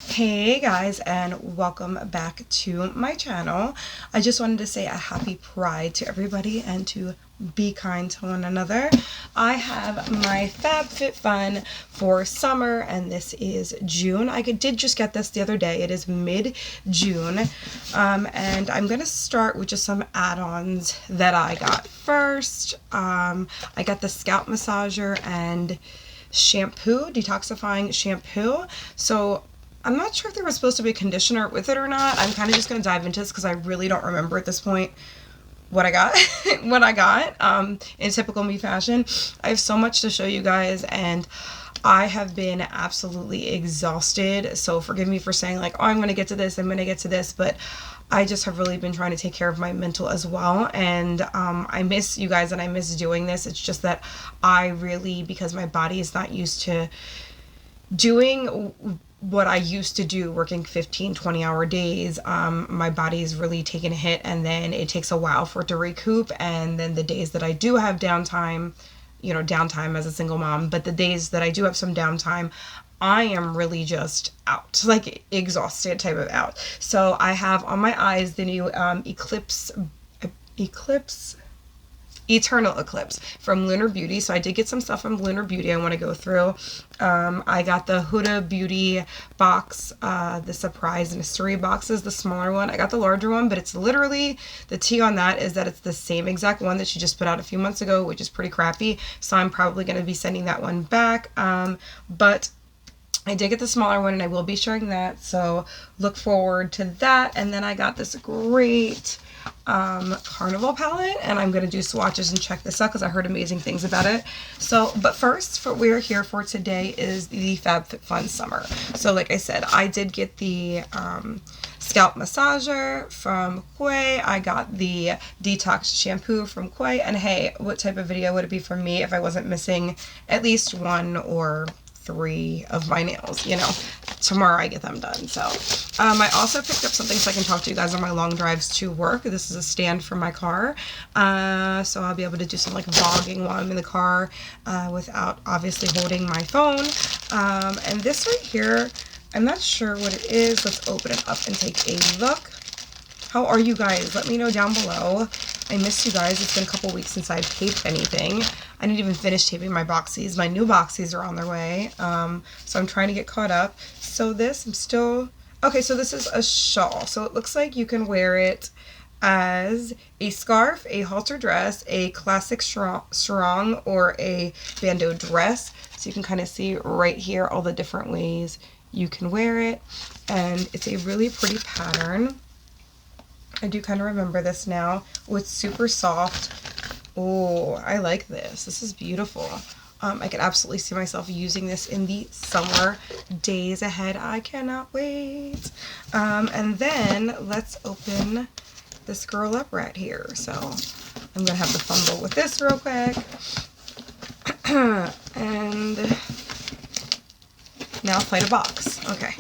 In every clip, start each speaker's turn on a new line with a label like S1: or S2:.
S1: Hey guys, and welcome back to my channel. I just wanted to say a happy Pride to everybody and to be kind to one another. I have my FabFitFun for summer, and this is June. I did just get this the other day. It is mid-June, and I'm going to start with just some add-ons that I got first. I got the scalp massager and shampoo, detoxifying shampoo. So I'm not sure if there was supposed to be a conditioner with it or not. I'm kind of just going to dive into this because I really don't remember at this point what I got. In typical me fashion. I have so much to show you guys, and I have been absolutely exhausted. So forgive me for saying like, oh, I'm going to get to this, I'm going to get to this, but I just have really been trying to take care of my mental as well. And I miss you guys and I miss doing this. It's just that I really, because my body is not used to doing what I used to do, working 15-20 hour days, my body's really taken a hit, and then it takes a while for it to recoup. And then the days that I do have downtime, downtime as a single mom, but the days that I do have some downtime, I am really just out, like exhausted type of out. So I have on my eyes the new Eternal Eclipse from Lunar Beauty. So I did get some stuff from Lunar Beauty I want to go through. I got the Huda Beauty box, the surprise mystery boxes, the smaller one. I got the larger one, but it's literally, the tea on that is that it's the same exact one that she just put out a few months ago, which is pretty crappy. So I'm probably going to be sending that one back. But I did get the smaller one, and I will be sharing that. So look forward to that. And then I got this great Carnival palette, and I'm going to do swatches and check this out because I heard amazing things about it. So, but first, what we're here for today is the FabFitFun Summer. So like I said, I did get the scalp massager from Quay. I got the detox shampoo from Quay. And hey, what type of video would it be for me if I wasn't missing at least one or 3 of my nails? Tomorrow I get them done. So I also picked up something so I can talk to you guys on my long drives to work. This is a stand for my car, so I'll be able to do some like vlogging while I'm in the car without obviously holding my phone. And this right here, I'm not sure what it is. Let's open it up and take a look. How are you guys? Let me know down below. I missed you guys. It's been a couple weeks since I taped anything. I didn't even finish taping my boxies. My new boxies are on their way. So I'm trying to get caught up. So this, okay, so this is a shawl. So it looks like you can wear it as a scarf, a halter dress, a classic sarong, or a bandeau dress. So you can kind of see right here all the different ways you can wear it. And it's a really pretty pattern. I do kind of remember this now. Oh, it's super soft. Oh, I like this. This is beautiful. I can absolutely see myself using this in the summer days ahead. I cannot wait. And then let's open this girl up right here. So I'm going to have to fumble with this real quick. And now fight a box. Okay.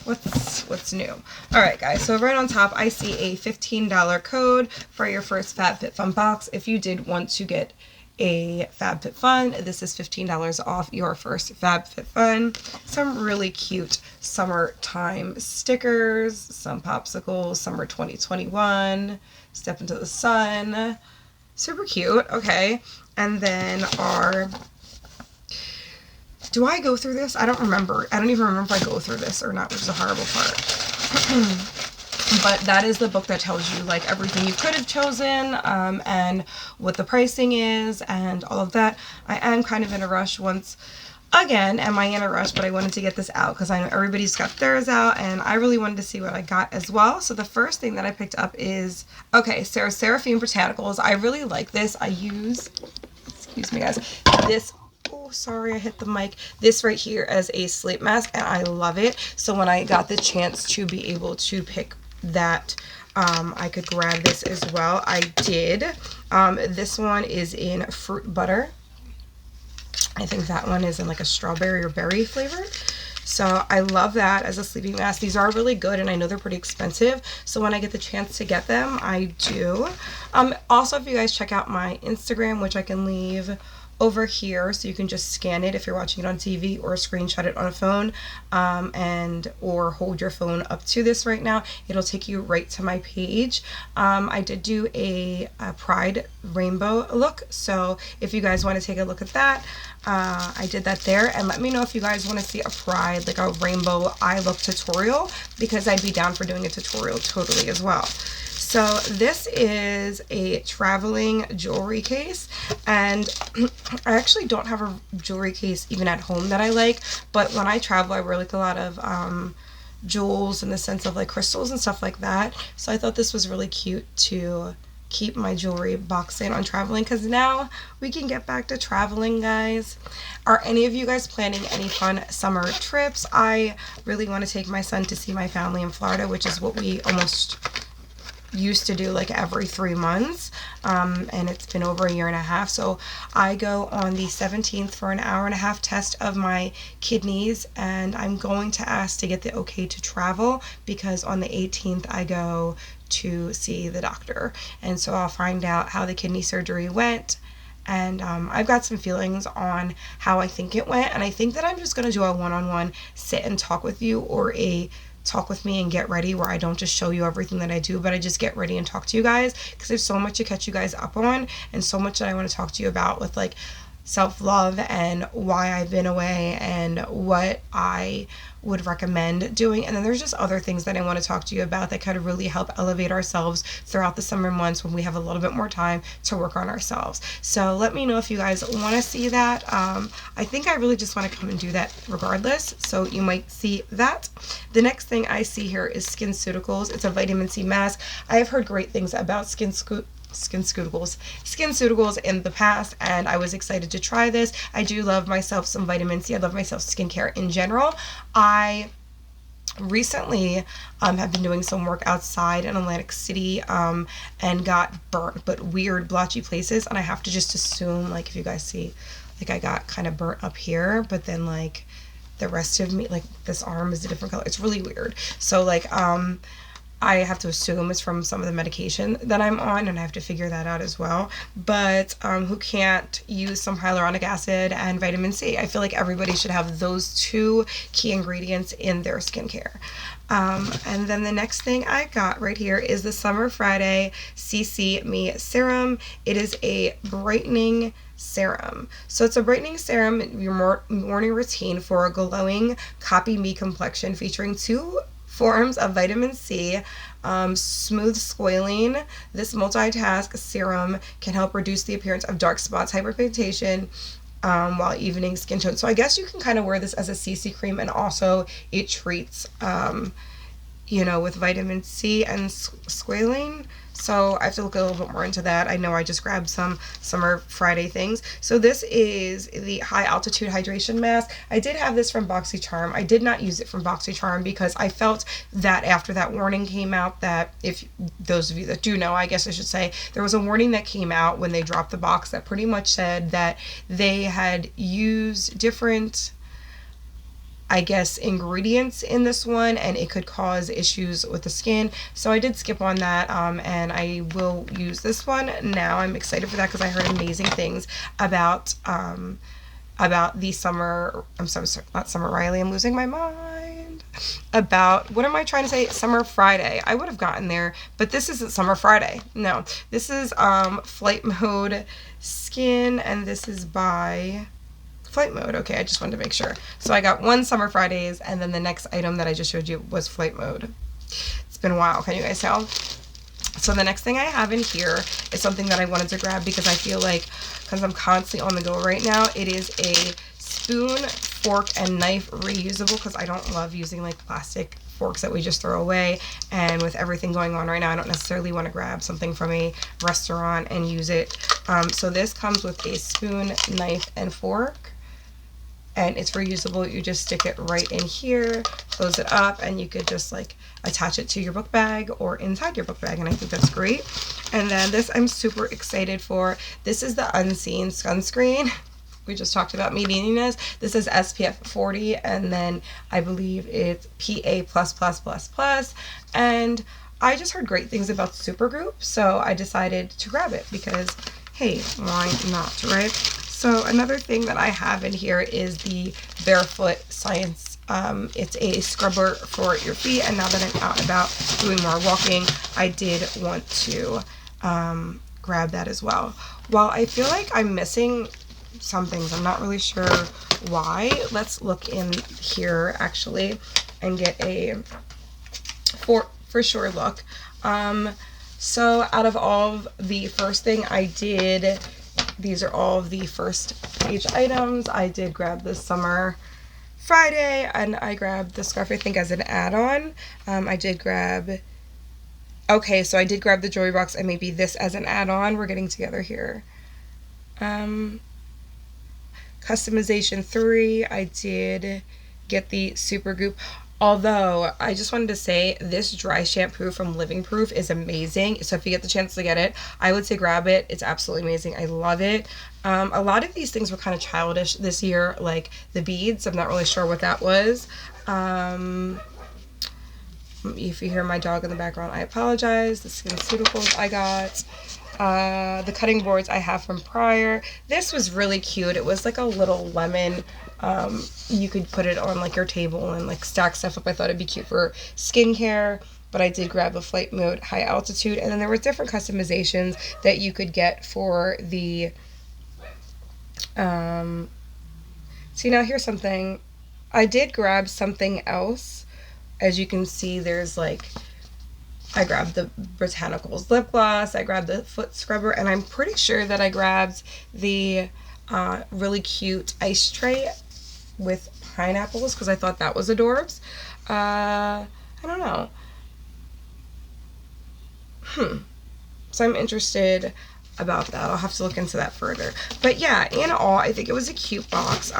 S1: What's new? All right, guys, so right on top I see a $15 code for your first FabFitFun box. If you did want to get a FabFitFun, this is $15 off your first FabFitFun. Some really cute summertime stickers, some popsicles, summer 2021, step into the sun, super cute. Okay, and then do I go through this? I don't remember. I don't even remember if I go through this or not, which is a horrible part. But that is the book that tells you like everything you could have chosen, and what the pricing is and all of that. I am kind of in a rush once again. Am I in a rush? But I wanted to get this out because I know everybody's got theirs out, and I really wanted to see what I got as well. So the first thing that I picked up is, okay, Seraphine Botanicals. I really like this. I use, excuse me guys, this, oh sorry, I hit the mic, this right here as a sleep mask, and I love it. So when I got the chance to be able to pick that, I could grab this as well. I did. This one is in fruit butter. I think that one is in like a strawberry or berry flavor. So I love that as a sleeping mask. These are really good, and I know they're pretty expensive. So when I get the chance to get them, I do. Also, if you guys check out my Instagram, which I can leave over here, so you can just scan it if you're watching it on TV or screenshot it on a phone, or hold your phone up to this right now. It'll take you right to my page. I did do a Pride rainbow look, so if you guys want to take a look at that, I did that there. And let me know if you guys want to see a Pride, like a rainbow eye look tutorial, because I'd be down for doing a tutorial totally as well. So this is a traveling jewelry case, and I actually don't have a jewelry case even at home that I like, but when I travel I wear like a lot of jewels in the sense of like crystals and stuff like that, so I thought this was really cute to keep my jewelry box in on traveling, because now we can get back to traveling, guys. Are any of you guys planning any fun summer trips? I really want to take my son to see my family in Florida, which is what we almost used to do like every 3 months, and it's been over a year and a half. So I go on the 17th for an hour-and-a-half test of my kidneys, and I'm going to ask to get the okay to travel, because on the 18th I go to see the doctor, and so I'll find out how the kidney surgery went, and I've got some feelings on how I think it went, and I think that I'm just going to do a one-on-one sit and talk with you, or a talk with me and get ready, where I don't just show you everything that I do, but I just get ready and talk to you guys, because there's so much to catch you guys up on, and so much that I want to talk to you about with like self-love and why I've been away and what I would recommend doing. And then there's just other things that I want to talk to you about that kind of really help elevate ourselves throughout the summer months when we have a little bit more time to work on ourselves. So let me know if you guys want to see that. I think I really just want to come and do that regardless, so you might see that. The next thing I see here is Skinceuticals. It's a vitamin C mask. I have heard great things about Skinceuticals in the past, and I was excited to try this. I do love myself some vitamin C. I love myself skincare in general. I recently have been doing some work outside in Atlantic City, and got burnt, but weird blotchy places, and I have to just assume, like, if you guys see, like, I got kind of burnt up here, but then like the rest of me, like this arm is a different color. It's really weird. So like I have to assume it's from some of the medication that I'm on, and I have to figure that out as well. But who can't use some hyaluronic acid and vitamin C? I feel like everybody should have those two key ingredients in their skincare. And then the next thing I got right here is the Summer Friday CC Me Serum. It is a brightening serum. So it's a brightening serum in your morning routine for a glowing copy me complexion, featuring 2 forms of vitamin C, smooth squalene. This multitask serum can help reduce the appearance of dark spots, hyperpigmentation, while evening skin tone. So I guess you can kind of wear this as a CC cream, and also it treats, with vitamin C and squalene. So I have to look a little bit more into that. I know I just grabbed some Summer Friday things. So this is the High Altitude Hydration Mask. I did have this from BOXYCHARM. I did not use it from BOXYCHARM because I felt that after that warning came out, that if those of you that do know, I guess I should say, there was a warning that came out when they dropped the box that pretty much said that they had used different, I guess, ingredients in this one, and it could cause issues with the skin. So I did skip on that, and I will use this one now. I'm excited for that because I heard amazing things about the Summer, I'm sorry, not Summer Riley, I'm losing my mind. About, what am I trying to say? Summer Friday. I would have gotten there, but this isn't Summer Friday. No, this is Flight Mode Skin, and this is by Flight Mode. Okay, I just wanted to make sure. So I got 1 Summer Fridays, and then the next item that I just showed you was Flight Mode. It's been a while, can you guys tell? So the next thing I have in here is something that I wanted to grab because I feel like, because I'm constantly on the go right now, it is a spoon, fork, and knife reusable, because I don't love using like plastic forks that we just throw away, and with everything going on right now, I don't necessarily want to grab something from a restaurant and use it. So this comes with a spoon, knife, and fork, and it's reusable. You just stick it right in here, close it up, and you could just like attach it to your book bag or inside your book bag, and I think that's great. And then this I'm super excited for. This is the Unseen sunscreen. We just talked about me needing this. This is SPF 40, and then I believe it's PA++++, and I just heard great things about Supergroup, so I decided to grab it because, hey, why not, right? So another thing that I have in here is the Barefoot Science. It's a scrubber for your feet, and now that I'm out and about doing more walking, I did want to grab that as well. While I feel like I'm missing some things, I'm not really sure why. Let's look in here actually and get a for sure look. So out of all of the first thing I did, these are all of the first page items. I did grab the Summer Friday, and I grabbed the scarf, I think, as an add-on. I did grab, okay, so I did grab the jewelry box and maybe this as an add-on. We're getting together here. Customization 3, I did get the Super Goop. Although, I just wanted to say, this dry shampoo from Living Proof is amazing. So if you get the chance to get it, I would say grab it. It's absolutely amazing. I love it. A lot of these things were kind of childish this year, like the beads. I'm not really sure what that was. If you hear my dog in the background, I apologize. The Skinceuticals I got. The cutting boards I have from prior. This was really cute. It was like a little lemon. You could put it on like your table and like stack stuff up. I thought it'd be cute for skincare, but I did grab a flight mode high altitude, and then there were different customizations that you could get for the see, now here's something. I did grab something else. As you can see, there's like, I grabbed the Botanicals lip gloss, I grabbed the foot scrubber, and I'm pretty sure that I grabbed the really cute ice tray with pineapples because I thought that was adorbs. I don't know. So I'm interested about that. I'll have to look into that further. But yeah, in all, I think it was a cute box.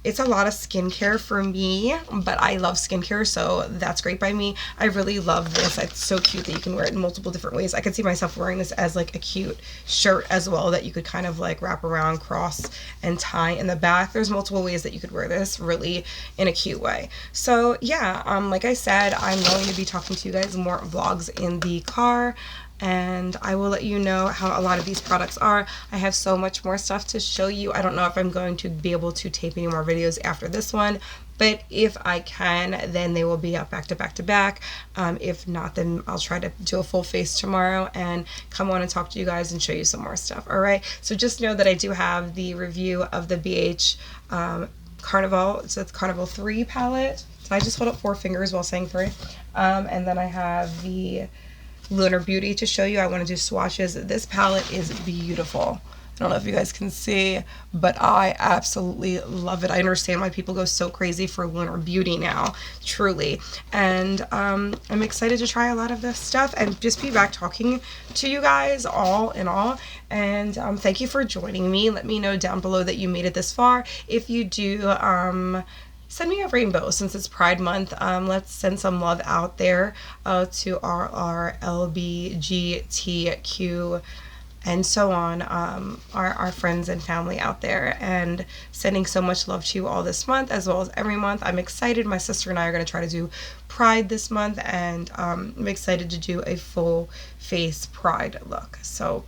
S1: It's a lot of skincare for me, but I love skincare, so that's great by me. I really love this. It's so cute that you can wear it in multiple different ways. I could see myself wearing this as like a cute shirt as well that you could kind of like wrap around, cross, and tie in the back. There's multiple ways that you could wear this really in a cute way. So yeah, like I said, I'm going to be talking to you guys more vlogs in the car, and I will let you know how a lot of these products are. I have so much more stuff to show you. I don't know if I'm going to be able to tape any more videos after this one, but if I can, then they will be up back to back to back. If not, then I'll try to do a full face tomorrow and come on and talk to you guys and show you some more stuff. All right, so just know that I do have the review of the BH Carnival. So it's Carnival 3 palette. So I just hold up 4 fingers while saying 3. And then I have the Lunar Beauty to show you. I want to do swatches. This palette is beautiful. I don't know if you guys can see, but I absolutely love it. I understand why people go so crazy for Lunar Beauty now, truly. And I'm excited to try a lot of this stuff and just be back talking to you guys all in all. And thank you for joining me. Let me know down below that you made it this far. If you do, send me a rainbow since it's Pride Month. Let's send some love out there to our LBGTQ and so on, our friends and family out there, and sending so much love to you all this month as well as every month. I'm excited. My sister and I are going to try to do Pride this month, and I'm excited to do a full face Pride look. So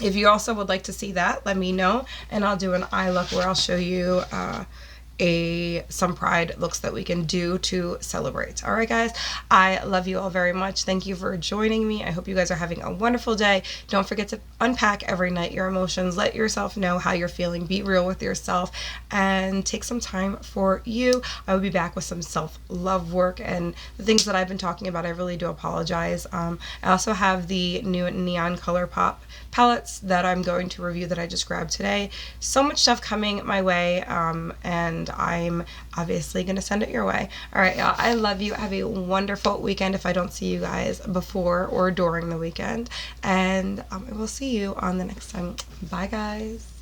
S1: if you also would like to see that, let me know, and I'll do an eye look where I'll show you some Pride looks that we can do to celebrate. All right, guys, I love you all very much. Thank you for joining me. I hope you guys are having a wonderful day. Don't forget to unpack every night your emotions. Let yourself know how you're feeling. Be real with yourself and take some time for you. I will be back with some self-love work, and the things that I've been talking about, I really do apologize. I also have the new Neon Color Pop palettes that I'm going to review that I just grabbed today. So much stuff coming my way, and I'm obviously going to send it your way. All right, y'all, I love you. Have a wonderful weekend if I don't see you guys before or during the weekend, and I will see you on the next time. Bye, guys.